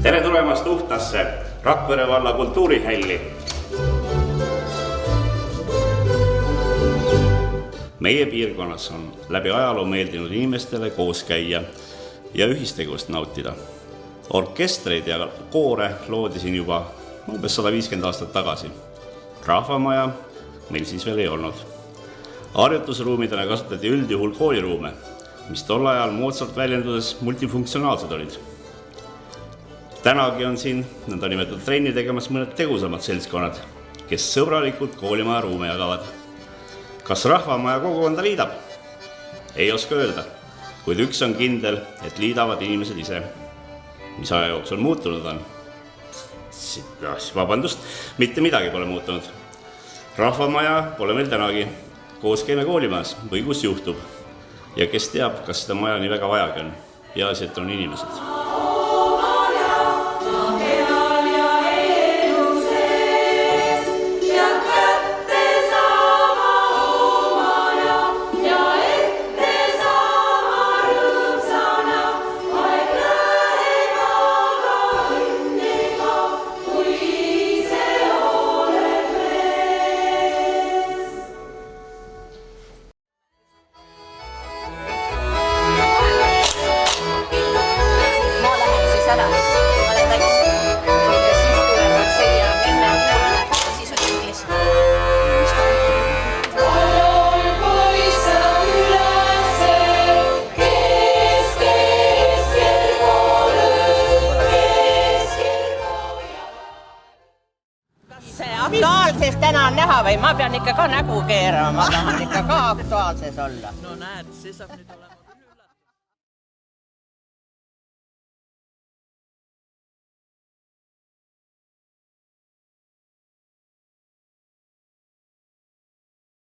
Tere tulemast Uhtasse, Rakvere valla kultuurihälli. Meie piirkonnas on läbi ajaloo meeldinud inimestele koos käia ja ühistegevust nautida. Orkestreid ja koore loodi siin juba umbes 150 aastat tagasi. Rahvamaja meil siis veel ei olnud. Harjutusruumidena kasutati üldjuhul kooliruume, mis tol ajal moodsalt väljendudes multifunktsionaalsed olid. Tänagi on siin nõndanimetatud trenni tegemas mõned tegusamad seltskonnad, kes sõbralikult koolimaja ruume jagavad. Kas rahvamaja kogukonda liidab? Ei oska öelda, kuid üks on kindel, et liidavad inimesed ise. Mis aja jooksul muutunud on? Vabandust, mitte midagi pole muutunud. Rahvamaja pole meil tänagi. Koos käime koolimajas või kus juhtub. Ja kes teab, kas seda maja nii väga vajagi on. Ja asi, et on inimesed. Aktuaalses täna on näha või ma pean ikka ka nägu keerama, ma tahan ikka ka aktuaalses olla. No näed, see saab nüüd olema.